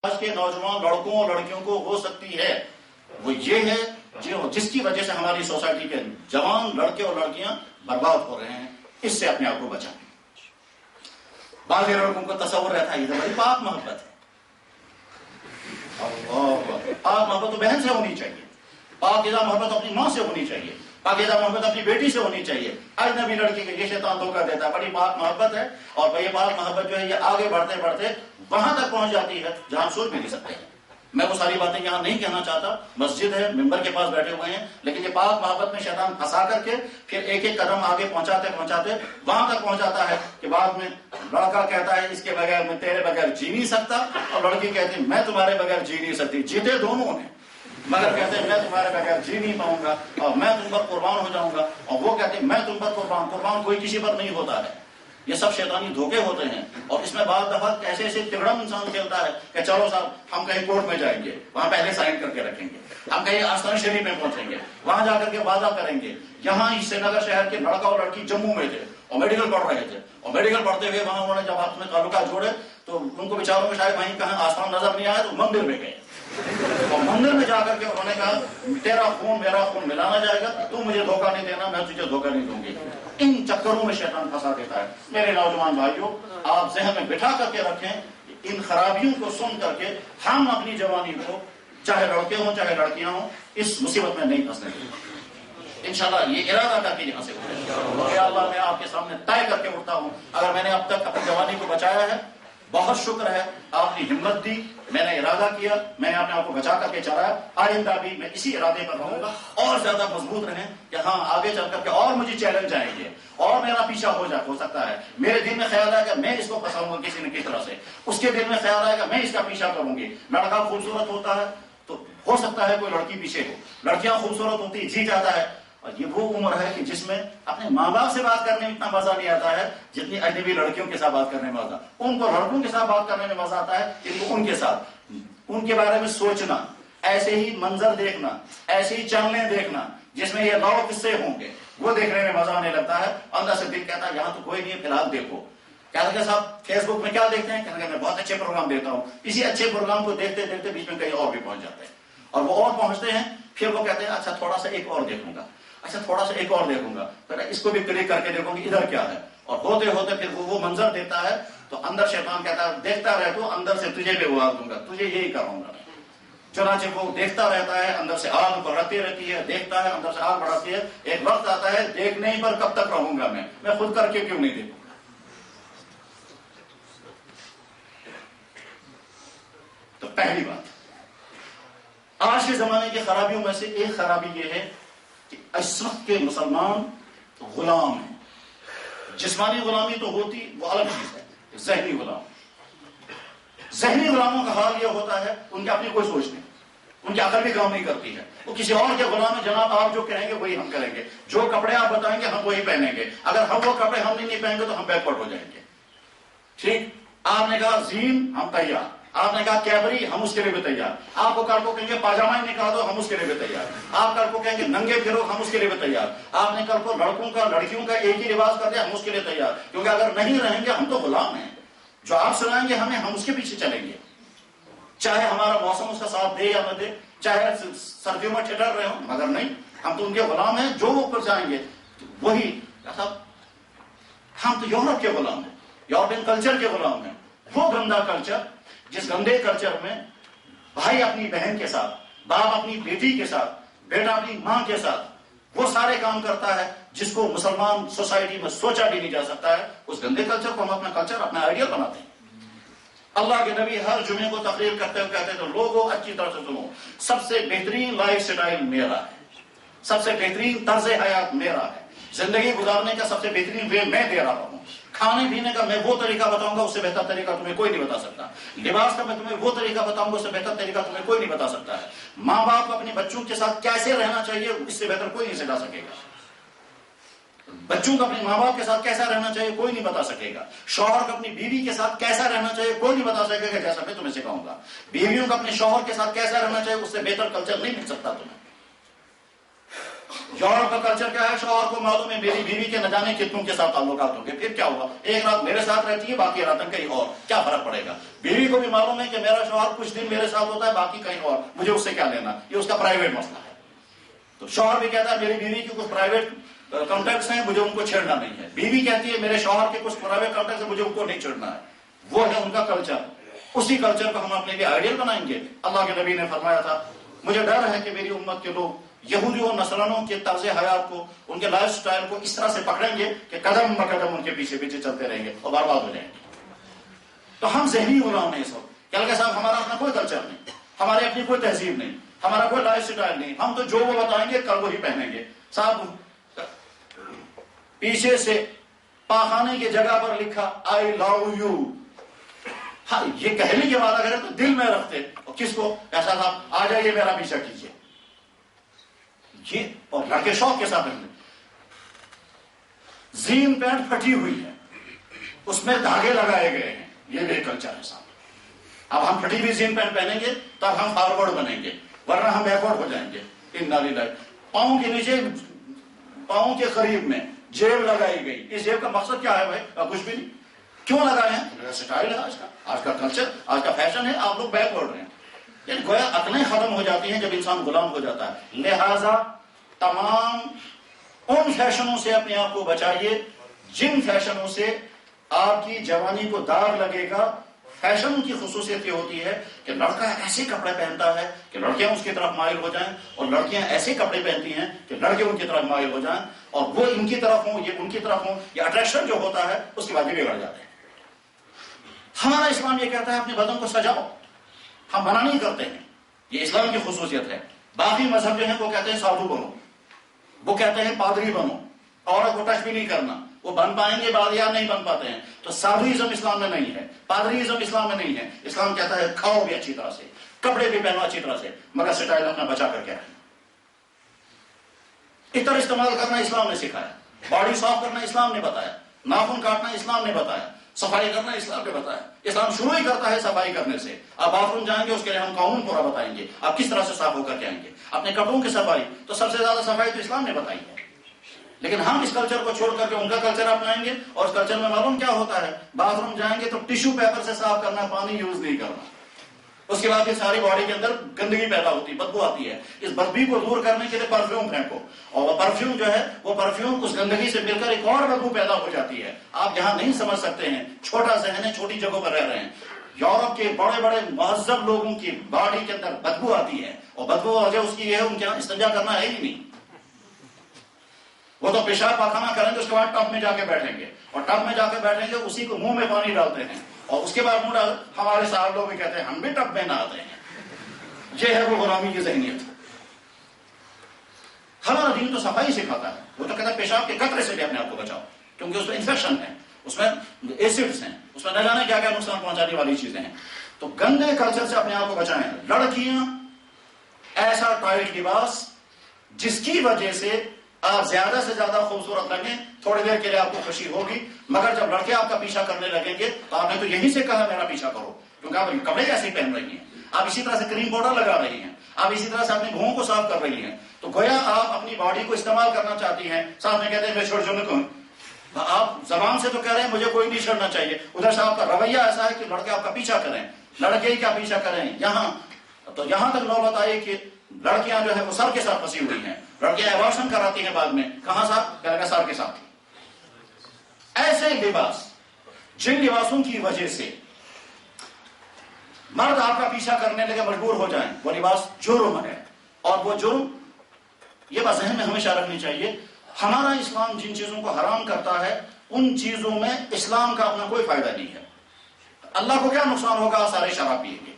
آج کے نوجوان لڑکوں اور لڑکیوں کو ہو سکتی ہے وہ یہ ہے جس کی وجہ سے ہماری سوسائٹی کے جوان لڑکے اور لڑکیاں برباد ہو رہے ہیں. اس سے اپنے آپ کو بچائیں. بعض لڑکوں کو تصور رہتا ہے یہ بڑی پاک محبت ہے. پاک محبت تو بہن سے ہونی چاہیے. پاکیزہ محبت اپنی ماں سے ہونی چاہیے. پاکیزہ محبت اپنی بیٹی سے ہونی چاہیے. اجنبی لڑکی کے یہ شیطان دھوکہ دیتا ہے. بڑی پاک محبت ہے اور یہ پاک محبت جو ہے یہ آگے بڑھتے بڑھتے وہاں تک پہنچ جاتی ہے جہاں ہم سوچ بھی نہیں سکتے ہیں. میں وہ ساری باتیں یہاں نہیں کہنا چاہتا. مسجد ہے, ممبر کے پاس بیٹھے ہوئے ہیں, لیکن یہ پاک محبت میں شیطان پھنسا کر کے پھر ایک ایک قدم آگے پہنچاتے پہنچاتے وہاں تک پہنچاتا ہے کہ بعد میں لڑکا کہتا ہے اس کے بغیر میں تیرے بغیر جی نہیں سکتا, اور لڑکی کہتی میں تمہارے بغیر جی نہیں سکتی. جیتے دونوں نے, مگر کہتے ہیں میں تمہارے بغیر جی نہیں پاؤں گا اور میں تم پر قربان ہو جاؤں گا, اور وہ کہتے ہیں میں تم پر قربان کوئی کسی پر نہیں ہوتا ہے. یہ سب شیطانی دھوکے ہوتے ہیں. اور اس میں بعض دفعہ ایسے ایسے تگڑم انسان کھیلتا ہے کہ چلو صاحب ہم کہیں کورٹ میں جائیں گے, وہاں پہلے سائن کر کے رکھیں گے. ہم کہیں آستان شریف میں پہنچیں گے, وہاں جا کر کے وعدہ کریں گے. یہاں ہی سری نگر شہر کے لڑکا اور لڑکی جموں میں تھے اور میڈیکل پڑھ رہے تھے, اور میڈیکل پڑھتے ہوئے وہاں انہوں نے جب آپ میں تعلقات جوڑے تو ان کو بیچاروں میں شاید وہیں کہیں آسمان نظر نہیں آیا تو مندر میں گئے, اور مندر میں جا کر کے انہوں نے کہا تیرا خون میرا خون ملانا جائے گا, تو مجھے دھوکہ نہیں دینا, میں تجھے دھوکہ نہیں دوں گی. ان چکروں میں شیطان پھنسا دیتا ہے. میرے نوجوان بھائیوں, آپ ذہن میں بٹھا کر کے رکھیں ان خرابیوں کو سن کر کے ہم اپنی جوانی کو, چاہے لڑکے ہوں چاہے لڑکیاں ہوں, اس مصیبت میں نہیں پھنسنے دیں. انشاءاللہ یہ ارادہ کر کے یہاں سے اٹھیں. یا اللہ میں آپ کے سامنے طے کر کے اٹھتا ہوں, اگر میں نے اب تک اپنی جوانی کو بچایا ہے بہت شکر ہے, آپ نے ہمت دی, میں نے ارادہ کیا, میں نے اپنے آپ کو بچا کر کے چلایا. آئندہ بھی میں اسی ارادے پر رہوں گا, اور زیادہ مضبوط رہیں کہ ہاں آگے چل کر کے اور مجھے چیلنج آئیں گے اور میرا پیچھا ہو سکتا ہے. میرے دل میں خیال آئے گا میں اس کو پھنساؤں گا کسی نہ کسی طرح سے, اس کے دل میں خیال آئے گا میں اس کا پیچھا کروں گی. لڑکا خوبصورت ہوتا ہے تو ہو سکتا ہے کوئی لڑکی پیچھے ہو, لڑکیاں خوبصورت ہوتی جی جاتا ہے. اور یہ وہ عمر ہے کہ جس میں اپنے ماں باپ سے بات کرنے میں اتنا مزہ نہیں آتا ہے جتنی اجنبی لڑکیوں کے ساتھ بات کرنے میں مزہ. ان کو لڑکوں کے ساتھ بات کرنے میں مزہ آتا ہے ان کو ان کے ساتھ ان کے بارے میں سوچنا, ایسے ہی منظر دیکھنا, ایسے ہی چلنے دیکھنا جس میں یہ لو قصے ہوں گے, وہ دیکھنے میں مزہ آنے لگتا ہے. اندر سے دل کہتا ہے یہاں تو کوئی نہیں ہے, فی الحال دیکھو. کہتے ہیں صاحب فیس بک میں کیا دیکھتے ہیں, کہتے ہیں میں بہت اچھے پروگرام دیتا ہوں. اسی اچھے پروگرام کو دیکھتے دیکھتے بیچ میں کہیں اور بھی پہنچ جاتے ہیں, اور وہ اور پہنچتے ہیں, پھر وہ کہتے ہیں اچھا تھوڑا سا ایک اور دیکھوں گا, اچھا تھوڑا سا ایک اور دیکھوں گا, پھر اس کو بھی کلک کر کے دیکھوں گی ادھر کیا ہے. اور ہوتے ہوتے پھر وہ منظر دیتا ہے تو اندر شیطان کہتا ہے دیکھتا رہ تو, اندر سے تجھے بھی اگا دوں گا, تجھے یہی کروں گا. چنانچہ وہ دیکھتا رہتا ہے, اندر سے آگ بڑھتی رہتی ہے, دیکھتا ہے اندر سے آگ بڑھتی ہے. ایک وقت آتا ہے دیکھنے ہی پر کب تک رہوں گا, میں خود کر کے کیوں نہیں دیکھوں. تو پہلی بات, آج کے زمانے کی خرابیوں میں سے ایک خرابی یہ ہے کہ اس وقت کے مسلمان غلام ہیں. جسمانی غلامی تو ہوتی وہ الگ چیز ہے, ذہنی غلام. ذہنی غلاموں کا حال یہ ہوتا ہے ان کی اپنی کوئی سوچ نہیں, ان کی عقل بھی کام نہیں کرتی ہے, وہ کسی اور کے غلام ہے. جناب آپ جو کہیں گے وہی ہم کریں گے, جو کپڑے آپ بتائیں گے ہم وہی پہنیں گے. اگر ہم وہ کپڑے ہم نہیں پہنیں گے تو ہم بیکورڈ ہو جائیں گے. ٹھیک, آپ نے کہا زین ہم تیار, آپ نے کہا کیبری ہم اس کے لیے بھی تیار. آپ کو کل کو کہیں گے پاجامہ ہی نکال دو ہم اس کے لیے بھی تیار. آپ کل کو کہیں گے ننگے پھرو ہم اس کے لیے بھی تیار. آپ نے کل کو لڑکوں کا لڑکیوں کا ایک ہی لباس کر دیا ہم اس کے لیے تیار. کیونکہ اگر نہیں رہیں گے ہم تو غلام ہیں, جو آپ سنائیں گے ہمیں ہم اس کے پیچھے چلیں گے, چاہے ہمارا موسم اس کا ساتھ دے یا نہ دے, چاہے سردیوں میں ٹھٹر رہے ہوں, مگر نہیں, ہم تو ان کے غلام ہیں. جو وہ جائیں گے وہی. ہم تو یورپ کے غلام ہیں, یورپین کلچر کے غلام ہیں. وہ گندا کلچر جس گندے کلچر میں بھائی اپنی بہن کے ساتھ, باپ اپنی بیٹی کے ساتھ, بیٹا اپنی ماں کے ساتھ وہ سارے کام کرتا ہے جس کو مسلمان سوسائٹی میں سوچا بھی نہیں جا سکتا ہے. اس گندے کلچر کو ہم اپنا کلچر اپنا آئیڈیل بناتے ہیں. اللہ کے نبی ہر جمعے کو تقریر کرتے ہوئے کہتے ہیں تو لوگوں اچھی طرح سے سنو, سب سے بہترین لائف سٹائل میرا ہے, سب سے بہترین طرز حیات میرا ہے, زندگی گزارنے کا سب سے بہترین وے میں دے رہا ہوں. کھانے پینے کا میں وہ طریقہ بتاؤں گا اس سے بہتر طریقہ تمہیں کوئی نہیں بتا سکتا. لباس کا میں تمہیں وہ طریقہ بتاؤں گا اس سے بہتر طریقہ تمہیں کوئی نہیں بتا سکتا ہے. ماں باپ کو اپنے بچوں کے ساتھ کیسے رہنا چاہیے اس سے بہتر کوئی نہیں سکھا سکے گا. بچوں کو اپنے ماں باپ کے ساتھ کیسا رہنا چاہیے کوئی نہیں بتا سکے گا. شوہر کو اپنی بیوی کے ساتھ کیسا رہنا چاہیے کوئی نہیں بتا سکے گا جیسا میں تمہیں سکھاؤں گا. بیویوں کو اپنے شوہر کے ساتھ کیسا رہنا چاہیے اس سے بہتر کلچر نہیں مل سکتا تمہیں. یورپ کا کلچر کیا ہے؟ شوہر کو معلوم ہے میری بیوی کے نہ جانے کتنوں کے ساتھ تعلقات ہوں گے، پھر کیا ہوا، ایک رات میرے ساتھ رہتی ہے باقی راتیں کہیں اور، کیا فرق پڑے گا؟ بیوی کو بھی معلوم ہے کہ میرا شوہر کچھ دن میرے ساتھ ہوتا ہے باقی کہیں اور، مجھے اس سے کیا لینا، یہ اس کا پرائیویٹ مسئلہ ہے۔ تو شوہر بھی کہتا ہے میری بیوی کے کچھ پرائیویٹ کانٹیکٹس ہیں، مجھے ان کو چھیڑنا نہیں ہے، بیوی کہتی ہے میرے شوہر کے کچھ پرائیویٹ کانٹیکٹس ہیں، مجھے ان کو نہیں چھیڑنا ہے۔ وہ ہے ان کا کلچر، اسی کلچر کو ہم اپنے لیے آئیڈیل بنائیں گے۔ اللہ کے نبی نے فرمایا تھا مجھے ڈر ہے کہ میری امت کے لوگ یہودیوں اور نصرانوں کے طرز حیات کو، ان کے لائف سٹائل کو اس طرح سے پکڑیں گے کہ قدم بقدم ان کے پیچھے پیچھے چلتے رہیں گے اور برباد ہو جائیں گے۔ تو ہم ذہنی غلام ہیں اس وقت کہ صاحب ہمارا اپنا کوئی کلچر نہیں، ہماری اپنی کوئی تہذیب نہیں، ہمارا کوئی لائف سٹائل نہیں، ہم تو جو وہ بتائیں گے کل وہی پہنیں گے۔ صاحب پیچھے سے پاخانے کی جگہ پر لکھا آئی لو یو، ہاں یہ کہنے کے بعد اگر تو دل میں رکھتے اور کس کو ایسا تھا آ جائیے میرا پیچھا کیجیے، یہ اور لڑکے شوق کے ساتھ پہنتے، زین پینٹ پھٹی ہوئی ہے اس میں دھاگے لگائے گئے ہیں، یہ بھی کلچر ہے صاحب۔ اب ہم پھٹی ہوئی زین پینٹ پہنیں گے تب ہم فارورڈ بنیں گے، ورنہ ہم بیکورڈ ہو جائیں گے۔ پاؤں کے نیچے، پاؤں کے قریب میں جیب لگائی گئی، اس جیب کا مقصد کیا ہے بھائی؟ کچھ بھی نہیں۔ کیوں لگائے ہیں؟ سٹائل ہے آج کا کلچر، آج کا فیشن ہے، آپ لوگ بیکورڈ ہیں۔ یعنی گویا عقلیں ختم ہو جاتی ہیں جب انسان غلام ہو جاتا ہے۔ لہذا تمام ان فیشنوں سے اپنے آپ کو بچائیے جن فیشنوں سے آپ کی جوانی کو داغ لگے گا۔ فیشن کی خصوصیت یہ ہوتی ہے کہ لڑکا ایسے کپڑے پہنتا ہے کہ لڑکیاں اس کی طرف مائل ہو جائیں، اور لڑکیاں ایسے کپڑے پہنتی ہیں کہ لڑکے ان کی طرف مائل ہو جائیں، اور وہ ان کی طرف ہوں یہ ان کی طرف ہوں، یہ اٹریکشن جو ہوتا ہے اس کے بعد بھی بگڑ جاتے ہیں۔ ہمارا اسلام یہ کہتا ہے اپنے بدن کو سجاؤ، ہم منع نہیں کرتے ہیں، یہ اسلام کی خصوصیت ہے۔ باقی مذہب جو ہیں وہ کہتے ہیں سادھو بنو، وہ کہتے ہیں پادری بنو، عورت کو ٹچ بھی نہیں کرنا، وہ بن پائیں گے بعد یا نہیں بن پاتے ہیں۔ تو سادھوازم اسلام میں نہیں ہے، پادریزم اسلام میں نہیں ہے۔ اسلام کہتا ہے کھاؤ بھی اچھی طرح سے، کپڑے بھی پہنو اچھی طرح سے، مگر سٹائل اپنا بچا کر کے رکھنا۔ عطر استعمال کرنا اسلام نے سکھایا، باڈی صاف کرنا اسلام نے بتایا، ناخن کاٹنا اسلام نے بتایا، صفائی کرنا اسلام نے بتایا۔ اسلام شروع ہی کرتا ہے صفائی کرنے سے۔ آپ باتھ روم جائیں گے اس کے لیے ہم قانون پورا بتائیں گے، آپ کس طرح سے صاف ہو کر کے آئیں گے۔ اپنے کپڑوں کی صفائی تو سب سے زیادہ صفائی تو اسلام نے بتائی ہے، لیکن ہم اس کلچر کو چھوڑ کر کے ان کا کلچر اپنائیں گے، اور اس کلچر میں معلوم کیا ہوتا ہے، باتھ روم جائیں گے تو ٹیشو پیپر سے صاف کرنا، پانی یوز نہیں کرنا، اس کے بعد پھر ساری باڈی کے اندر گندگی پیدا ہوتی ہے، بدبو آتی ہے۔ اس بدبو کو دور کرنے کے لیے پرفیوم پھینکو، اور وہ پرفیوم جو ہے وہ پرفیوم اس گندگی سے مل کر ایک اور بدبو پیدا ہو جاتی ہے۔ آپ یہاں نہیں سمجھ سکتے ہیں، چھوٹا ذہن ہے، چھوٹی جگہوں پر رہ رہے ہیں۔ یورپ کے بڑے بڑے مہذب لوگوں کی باڈی کے اندر بدبو آتی ہے، اور بدبو وجہ اس کی یہ ہے ان کے یہاں استنجا کرنا ہے ہی نہیں، وہ تو پیشاب پاخانہ کریں گے، اس کے بعد ٹب میں جا کے بیٹھیں گے، اور ٹب میں جا کے بیٹھیں گے اسی کو منہ میں پانی ڈالتے ہیں، اور اس کے بعد منہ ڈال۔ ہمارے صاحب لوگ بھی کہتے ہیں ہم بھی ٹب میں نہ آتے ہیں۔ یہ ہے وہ غلامی کی ذہنیت۔ ہمارا دین تو صفائی سکھاتا ہے، وہ تو کہتا ہے پیشاب کے قطرے سے بھی اپنے آپ کو بچاؤ، کیونکہ اس میں انفیکشن ہے، اس میں ایسڈز ہیں، اس میں نہ جانے کیا کیا نقصان پہنچانے والی چیزیں ہیں۔ تو گندے کلچر سے اپنے آپ کو بچائیں۔ لڑکیاں ایسا ٹائٹ لباس جس کی وجہ سے آپ زیادہ سے زیادہ خوبصورت لگیں، تھوڑی دیر کے لیے آپ کو خوشی ہوگی، مگر جب لڑکے آپ کا پیچھا کرنے لگیں گے تو آپ نے تو یہیں سے کہا میرا پیچھا کرو، کیونکہ آپ کپڑے ایسے پہن رہی ہیں، آپ اسی طرح سے کریم پاؤڈر لگا رہی ہیں، آپ اسی طرح سے اپنے بھوؤں کو صاف کر رہی ہیں، تو گویا آپ اپنی باڈی کو استعمال کرنا چاہتی ہیں۔ صاحب نے کہتے ہیں میں چھوڑ چھوڑنے کو، آپ زبان سے تو کہہ رہے ہیں مجھے کوئی نہیں چھڑنا چاہیے، ادھر سے آپ کا رویہ ایسا ہے کہ لڑکے آپ کا پیچھا کریں، لڑکے کا پیچھا کریں۔ یہاں تو یہاں تک نوبت آئی کہ لڑکیاں جو ہے وہ سر کے ساتھ پھنسی ہوئی ہیں، لڑکیاں ایوارشن کراتی ہیں بعد میں، کہاں صاحب؟ کہہ لگا سر کے ساتھ۔ ایسے لباس جن لباسوں کی وجہ سے مرد آپ کا پیچھا کرنے لگے، مجبور ہو جائیں، وہ لباس جرم ہے، اور وہ جرم یہ بات ذہن میں ہمیشہ رکھنی چاہیے۔ ہمارا اسلام جن چیزوں کو حرام کرتا ہے ان چیزوں میں اسلام کا اپنا کوئی فائدہ نہیں ہے۔ اللہ کو کیا نقصان ہوگا؟ سارے شراب پیئیں گے،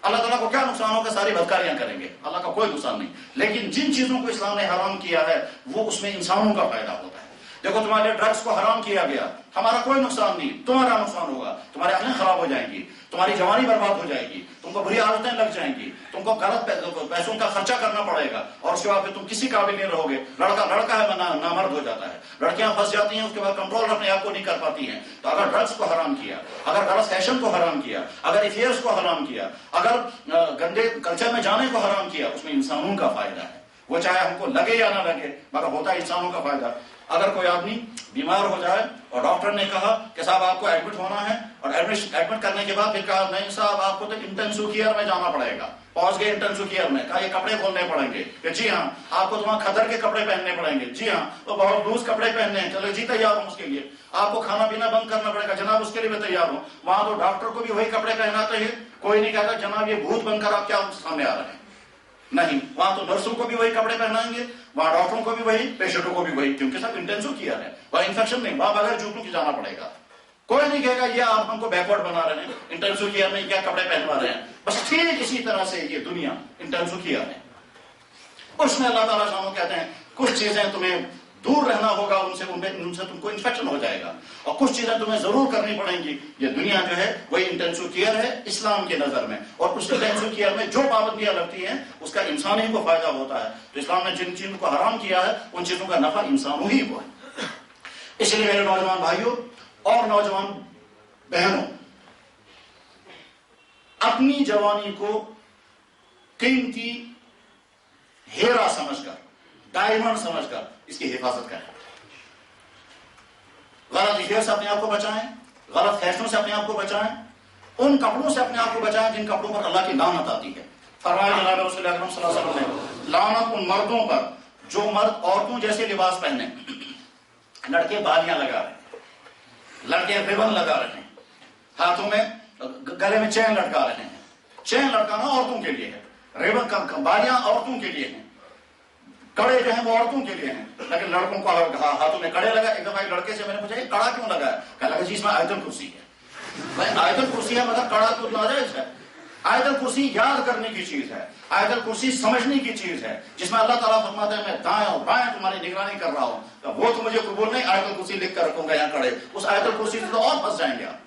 اللہ تعالیٰ کو کیا نقصان ہوگا؟ ساری بدکاریاں کریں گے، اللہ کا کوئی نقصان نہیں۔ لیکن جن چیزوں کو اسلام نے حرام کیا ہے وہ اس میں انسانوں کا فائدہ ہوتا ہے۔ دیکھو تمہارے ڈرگس کو حرام کیا گیا، ہمارا کوئی نقصان نہیں، تمہارا نقصان ہوگا، تمہاری عقلیں خراب ہو جائیں گی، تمہاری جوانی برباد ہو جائے گی، تم کو بری عادتیں لگ جائیں گی، تم کو غلط پیسوں کا خرچہ کرنا پڑے گا، اور اس کے بعد پھر تم کسی قابل نہیں رہو گے۔ لڑکا لڑکا ہے نامرد ہو جاتا ہے، لڑکیاں پھنس جاتی ہیں، اس کے بعد کنٹرول اپنے آپ کو نہیں کر پاتی ہیں۔ تو اگر ڈرگس کو حرام کیا، اگر غلط فیشن کو حرام کیا، اگر افیئرس کو حرام کیا، اگر گندے کلچر میں جانے کو حرام کیا، اس میں انسانوں کا فائدہ ہے۔ وہ چاہے ہم کو لگے یا نہ لگے، مگر ہوتا ہے انسانوں کا فائدہ۔ اگر کوئی آدمی بیمار ہو جائے اور ڈاکٹر نے کہا کہ صاحب آپ کو ایڈمٹ ہونا ہے، اور ایڈمٹ کرنے کے بعد پھر کہا نہیں صاحب آپ کو تو انٹینسو کیئر میں جانا پڑے گا، پہنچ گئے انٹینسو کیئر میں، کہا یہ کپڑے کھولنے پڑیں گے کہ جی ہاں آپ کو وہاں خطر کے کپڑے پہننے پڑیں گے، جی ہاں تو بہت لوز کپڑے پہننے ہیں، چلو جی تیار ہوں اس کے لیے، آپ کو کھانا پینا بند کرنا پڑے گا، جناب اس کے لیے میں تیار ہوں۔ وہاں تو ڈاکٹر کو بھی وہی کپڑے پہناتے ہیں، کوئی نہیں کہتا جناب یہ بھوت بن کر آپ کیا سامنے آ رہے ہیں، نہیں، وہاں تو نرسوں کو بھی وہی کپڑے پہنائیں گے، وہاں ڈاکٹروں کو بھی وہی، پیشنٹوں کو بھی وہی، کیونکہ سب انٹینسو کیئر ہے، وہاں انفیکشن نہیں، وہاں بغیر جوتوں کی جانا پڑے گا۔ کوئی نہیں کہے گا یہ آپ ہم کو بیکورڈ بنا رہے ہیں، انٹینسو کیئر میں کیا کپڑے پہنوا رہے ہیں، بس ٹھیک اسی طرح سے یہ دنیا انٹینسو کیئر ہے۔ اس میں اللہ تعالیٰ شانو کہتے ہیں کچھ چیزیں تمہیں دور رہنا ہوگا، ان سے تم کو انفیکشن ہو جائے گا، اور کچھ چیزیں تمہیں ضرور کرنی پڑیں گی۔ یہ دنیا جو ہے وہی انٹینسو کیئر ہے اسلام کے نظر میں، اور اس انٹینسو کیئر میں جو پابندیاں لگتی ہیں اس کا انسان ہی کو فائدہ ہوتا ہے۔ تو اسلام نے جن چیزوں کو حرام کیا ہے ان چیزوں کا نفع انسانوں ہی کو ہے۔ اس لیے میرے نوجوان بھائیوں اور نوجوان بہنوں، اپنی جوانی کو قیمتی ہیرا سمجھ کر، ڈائمنڈ سمجھ کر اس کی حفاظت کریں۔ غلط ہیئر سے اپنے آپ کو بچائیں، غلط فیشنوں سے اپنے آپ کو بچائیں، ان کپڑوں سے اپنے آپ کو بچائیں جن کپڑوں پر اللہ کی لعنت آتی ہے۔ فرمایا جناب رسول اکرم صلی اللہ علیہ وسلم نے، لعنت ان مردوں پر جو مرد عورتوں جیسے لباس پہنے، لڑکے بالیاں لگا رہے ہیں، لڑکے ریبن لگا رہے ہیں، ہاتھوں میں گلے میں چین لٹکا رہے ہیں۔ چین لٹکانا عورتوں کے لیے ہے، ریبن بالیاں عورتوں کے لیے ہیں، کڑے جو ہیں وہ عورتوں کے لیے ہیں، لیکن لڑکوں کو اگر ہاتھوں میں کڑے لگا، ایک دفعہ ایک لڑکے سے میں نے پوچھا یہ کڑا کیوں لگا ہے، کہا لگا جی اس میں آیت الکرسی ہے۔ آیت الکرسی ہے مگر کڑا تو ناجائز ہے۔ آیت الکرسی یاد کرنے کی چیز ہے، آیت الکرسی سمجھنے کی چیز ہے، جس میں اللہ تعالیٰ فرماتا ہے میں دائیں اور بائیں تمہاری نگرانی کر رہا ہوں، وہ تو مجھے قبول نہیں، آیت الکرسی لکھ کر رکھوں گا یہاں کڑے، اس آیت الکرسی سے تو اور پھنس جائیں گے آپ۔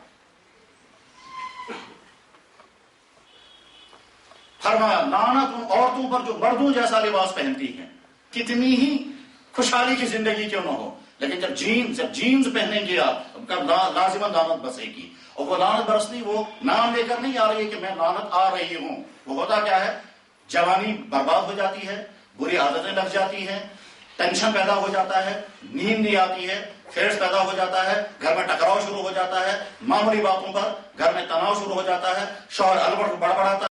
فرمایا لعنت ان عورتوں پر جو مردوں جیسا لباس پہنتی ہیں، کتنی ہی خوشحالی کی زندگی کیوں نہ ہو، لیکن جب جینز پہنیں گے آپ لازماً لعنت برسے گی، اور وہ لعنت برسنی وہ نام لے کر نہیں آ رہی ہے کہ میں لعنت آ رہی ہوں، وہ ہوتا کیا ہے، جوانی برباد ہو جاتی ہے، بری عادتیں لگ جاتی ہیں، ٹینشن پیدا ہو جاتا ہے، نیند نہیں آتی ہے، فیس پیدا ہو جاتا ہے، گھر میں ٹکراؤ شروع ہو جاتا ہے، معمولی باتوں پر گھر میں تناؤ شروع ہو جاتا ہے، شوہر البڑ بڑبڑاتا ہے۔